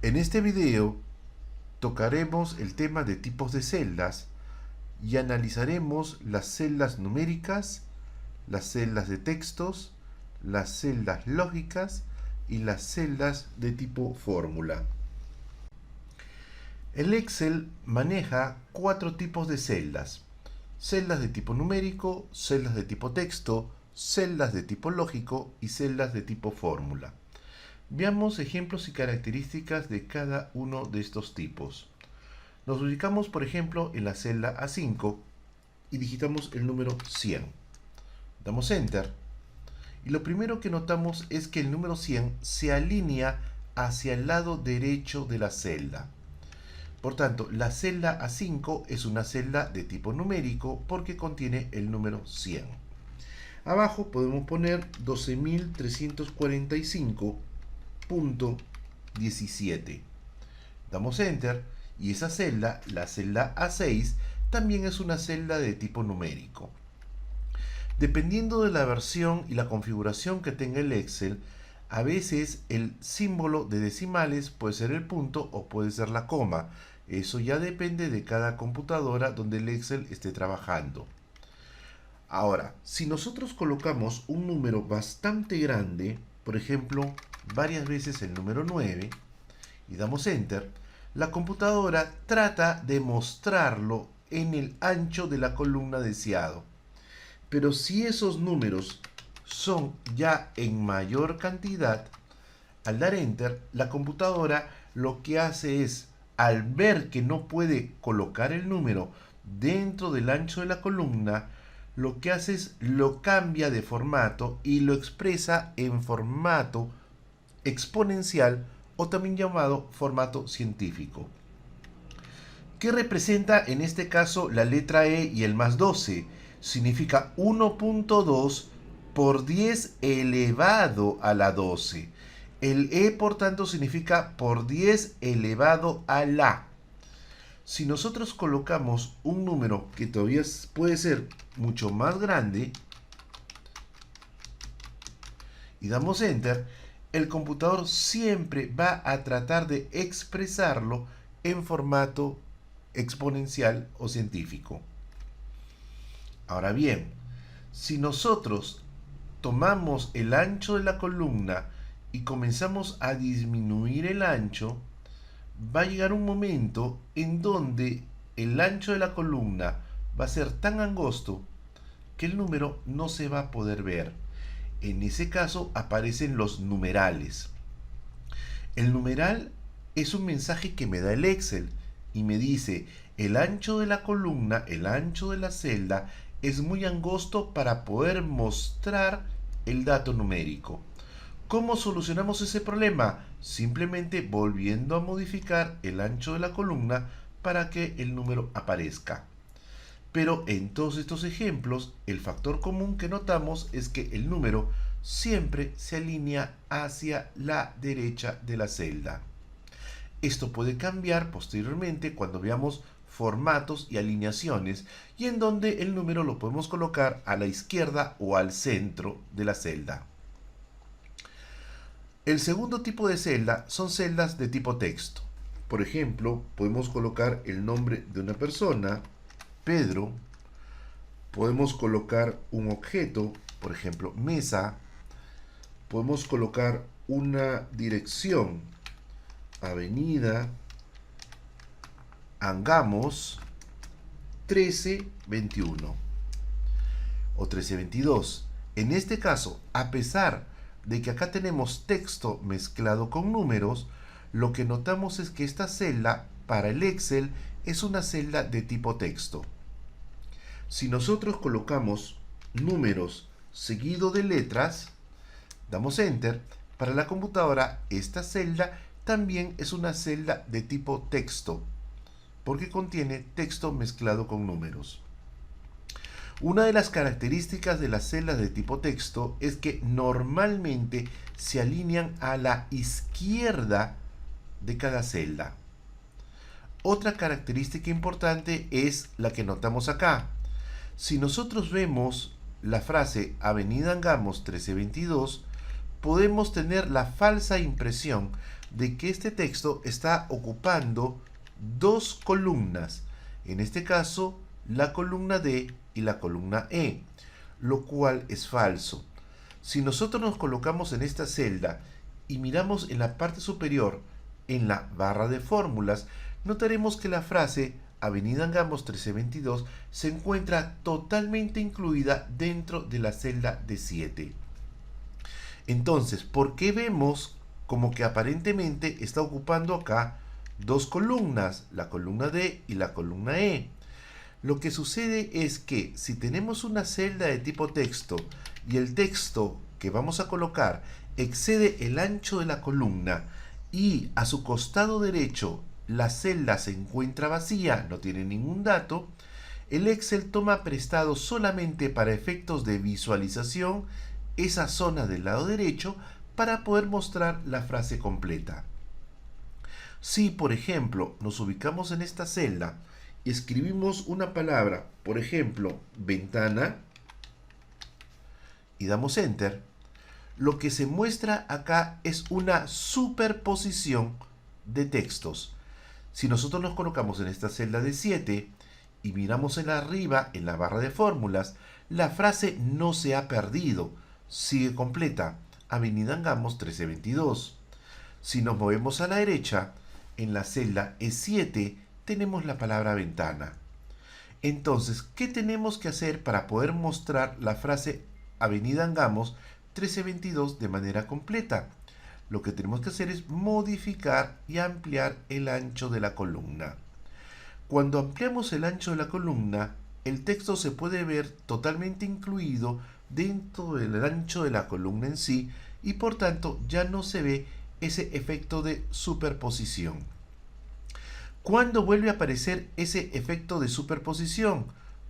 En este video tocaremos el tema de tipos de celdas y analizaremos las celdas numéricas, las celdas de textos, las celdas lógicas y las celdas de tipo fórmula. El Excel maneja 4 tipos de celdas: celdas de tipo numérico, celdas de tipo texto, celdas de tipo lógico y celdas de tipo fórmula. Veamos ejemplos y características de cada uno de estos tipos. Nos ubicamos, por ejemplo, en la celda A5 y digitamos el número 100. Damos Enter y lo primero que notamos es que el número 100 se alinea hacia el lado derecho de la celda. Por tanto, la celda A5 es una celda de tipo numérico porque contiene el número 100. Abajo podemos poner 12.345.17. Damos Enter y esa celda, la celda A6, también es una celda de tipo numérico. Dependiendo de la versión y la configuración que tenga el Excel, a veces el símbolo de decimales puede ser el punto o puede ser la coma. Eso ya depende de cada computadora donde el Excel esté trabajando. Ahora, si nosotros colocamos un número bastante grande, por ejemplo, varias veces el número 9, y damos Enter, la computadora trata de mostrarlo en el ancho de la columna deseado. Pero si esos números son ya en mayor cantidad, al dar Enter, la computadora lo que hace es, al ver que no puede colocar el número dentro del ancho de la columna, lo que hace es lo cambia de formato y lo expresa en formato exponencial o también llamado formato científico. ¿Qué representa en este caso la letra E y el más 12? Significa 1.2 por 10 elevado a la 12. El E, por tanto, significa por 10 elevado a la. Si nosotros colocamos un número que todavía puede ser mucho más grande y damos Enter, el computador siempre va a tratar de expresarlo en formato exponencial o científico. Ahora bien, si nosotros tomamos el ancho de la columna y comenzamos a disminuir el ancho, va a llegar un momento en donde el ancho de la columna va a ser tan angosto que el número no se va a poder ver. En ese caso aparecen los numerales. El numeral es un mensaje que me da el Excel y me dice: el ancho de la columna, el ancho de la celda es muy angosto para poder mostrar el dato numérico. ¿Cómo solucionamos ese problema? Simplemente volviendo a modificar el ancho de la columna para que el número aparezca. Pero en todos estos ejemplos, el factor común que notamos es que el número siempre se alinea hacia la derecha de la celda. Esto puede cambiar posteriormente cuando veamos formatos y alineaciones y en donde el número lo podemos colocar a la izquierda o al centro de la celda. El segundo tipo de celda son celdas de tipo texto. Por ejemplo, podemos colocar el nombre de una persona, Pedro. Podemos colocar un objeto, por ejemplo, mesa. Podemos colocar una dirección, Avenida Angamos 1321 o 1322. En este caso, a pesar de que acá tenemos texto mezclado con números, lo que notamos es que esta celda para el Excel es una celda de tipo texto. Si nosotros colocamos números seguido de letras, damos Enter, para la computadora esta celda también es una celda de tipo texto, porque contiene texto mezclado con números. Una de las características de las celdas de tipo texto es que normalmente se alinean a la izquierda de cada celda. Otra característica importante es la que notamos acá. Si nosotros vemos la frase Avenida Angamos 1322, podemos tener la falsa impresión de que este texto está ocupando dos columnas, en este caso la columna D y la columna E, lo cual es falso. Si nosotros nos colocamos en esta celda y miramos en la parte superior, en la barra de fórmulas, notaremos que la frase Avenida Angamos 1322 se encuentra totalmente incluida dentro de la celda de 7. Entonces, ¿por qué vemos como que aparentemente está ocupando acá dos columnas, la columna D y la columna E? Lo que sucede es que si tenemos una celda de tipo texto y el texto que vamos a colocar excede el ancho de la columna y a su costado derecho la celda se encuentra vacía, no tiene ningún dato, el Excel toma prestado solamente para efectos de visualización esa zona del lado derecho para poder mostrar la frase completa. Si, por ejemplo, nos ubicamos en esta celda y escribimos una palabra, por ejemplo, ventana, y damos Enter, lo que se muestra acá es una superposición de textos. Si nosotros nos colocamos en esta celda de 7 y miramos en arriba, en la barra de fórmulas, la frase no se ha perdido, sigue completa, Avenida Angamos 1322. Si nos movemos a la derecha, en la celda E7 tenemos la palabra ventana. Entonces, ¿qué tenemos que hacer para poder mostrar la frase Avenida Angamos 1322 de manera completa? Lo que tenemos que hacer es modificar y ampliar el ancho de la columna. Cuando ampliamos el ancho de la columna, el texto se puede ver totalmente incluido dentro del ancho de la columna en sí y por tanto ya no se ve ese efecto de superposición. ¿Cuándo vuelve a aparecer ese efecto de superposición?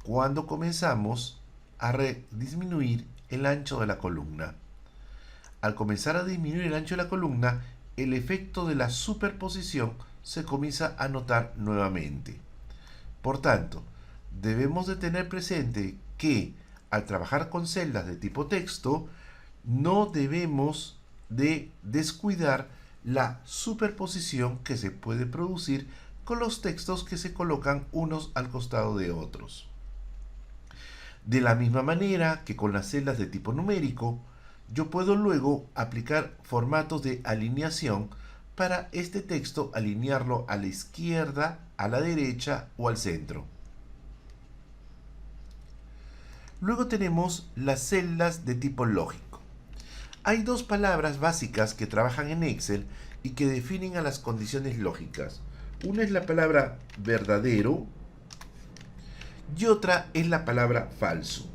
Cuando comenzamos a disminuir el ancho de la columna. Al comenzar a disminuir el ancho de la columna, el efecto de la superposición se comienza a notar nuevamente. Por tanto, debemos de tener presente que al trabajar con celdas de tipo texto, no debemos de descuidar la superposición que se puede producir con los textos que se colocan unos al costado de otros. De la misma manera que con las celdas de tipo numérico, yo puedo luego aplicar formatos de alineación para este texto alinearlo a la izquierda, a la derecha o al centro. Luego tenemos las celdas de tipo lógico. Hay dos palabras básicas que trabajan en Excel y que definen a las condiciones lógicas. Una es la palabra verdadero y otra es la palabra falso.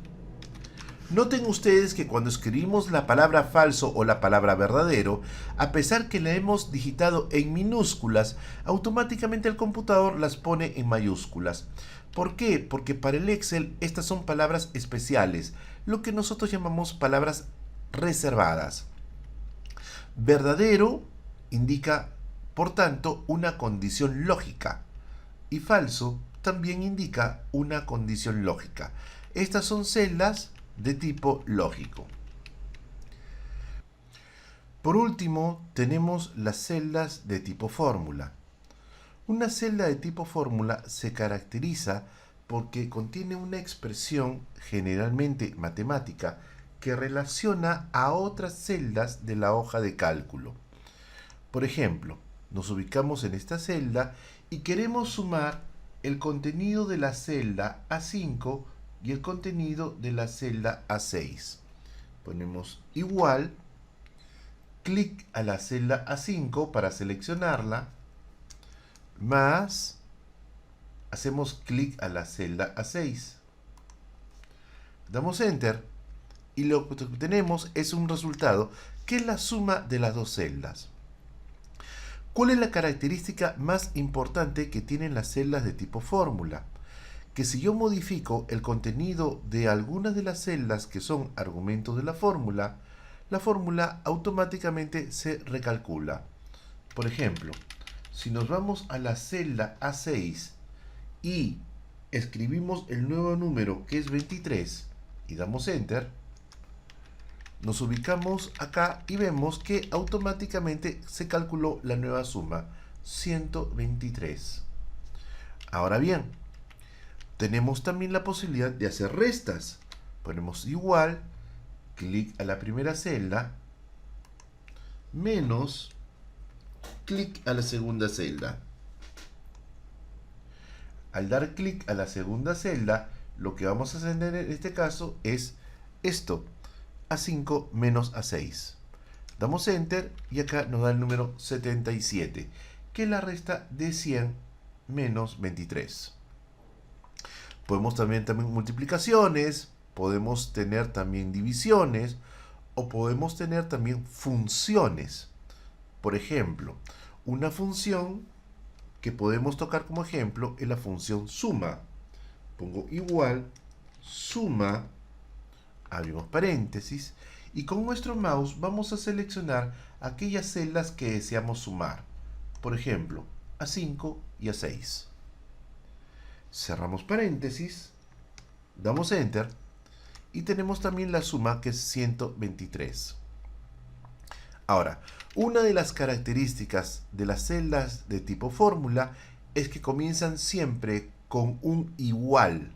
Noten ustedes que cuando escribimos la palabra falso o la palabra verdadero, a pesar que la hemos digitado en minúsculas, automáticamente el computador las pone en mayúsculas. ¿Por qué? Porque para el Excel estas son palabras especiales, lo que nosotros llamamos palabras reservadas. Verdadero indica, por tanto, una condición lógica y falso también indica una condición lógica. Estas son celdas de tipo lógico. Por último, tenemos las celdas de tipo fórmula. Una celda de tipo fórmula se caracteriza porque contiene una expresión generalmente matemática que relaciona a otras celdas de la hoja de cálculo. Por ejemplo, nos ubicamos en esta celda y queremos sumar el contenido de la celda A5 y el contenido de la celda A6. Ponemos igual, clic a la celda A5 para seleccionarla, más, hacemos clic a la celda A6. Damos Enter y lo que obtenemos es un resultado que es la suma de las dos celdas. ¿Cuál es la característica más importante que tienen las celdas de tipo fórmula? Que si yo modifico el contenido de algunas de las celdas que son argumentos de la fórmula automáticamente se recalcula. Por ejemplo, si nos vamos a la celda A6 y escribimos el nuevo número que es 23 y damos Enter, Nos ubicamos acá y vemos que automáticamente se calculó la nueva suma, 123. Ahora bien, tenemos también la posibilidad de hacer restas. Ponemos igual, clic a la primera celda, menos, clic a la segunda celda. Al dar clic a la segunda celda, lo que vamos a hacer en este caso es esto, A5 menos A6. Damos Enter y acá nos da el número 77, que es la resta de 100 menos 23. Podemos también multiplicaciones, podemos tener también divisiones o podemos tener también funciones. Por ejemplo, una función que podemos tocar como ejemplo es la función suma. Pongo igual, suma, abrimos paréntesis, y con nuestro mouse vamos a seleccionar aquellas celdas que deseamos sumar. Por ejemplo, A5 y A6. Cerramos paréntesis, damos Enter, y tenemos también la suma que es 123. Ahora, una de las características de las celdas de tipo fórmula es que comienzan siempre con un igual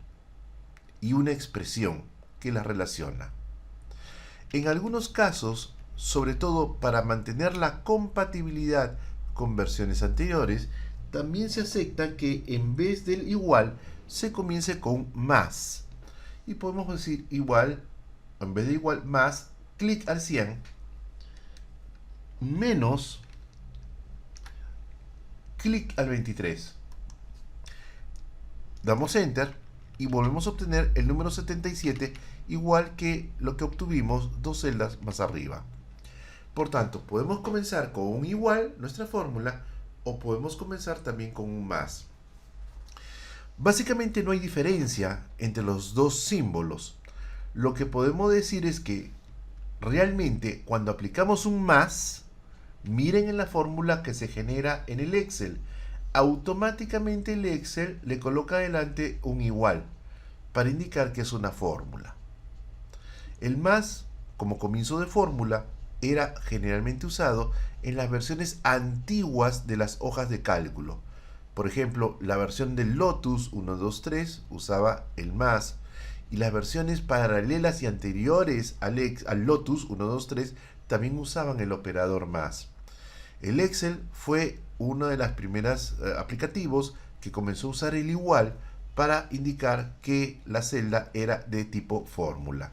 y una expresión que las relaciona. En algunos casos, sobre todo para mantener la compatibilidad con versiones anteriores, también se acepta que en vez del igual se comience con más. Y podemos decir igual, en vez de igual, más, clic al 100, menos, clic al 23. Damos Enter y volvemos a obtener el número 77, igual que lo que obtuvimos dos celdas más arriba. Por tanto, podemos comenzar con un igual, nuestra fórmula, o podemos comenzar también con un más. Básicamente no hay diferencia entre los dos símbolos. Lo que podemos decir es que realmente cuando aplicamos un más, miren en la fórmula que se genera en el Excel. Automáticamente el Excel le coloca adelante un igual para indicar que es una fórmula. El más, como comienzo de fórmula, era generalmente usado en las versiones antiguas de las hojas de cálculo. Por ejemplo, la versión del Lotus 123 usaba el más, y las versiones paralelas y anteriores al Lotus 123 también usaban el operador más. El Excel fue uno de los primeros aplicativos que comenzó a usar el igual para indicar que la celda era de tipo fórmula.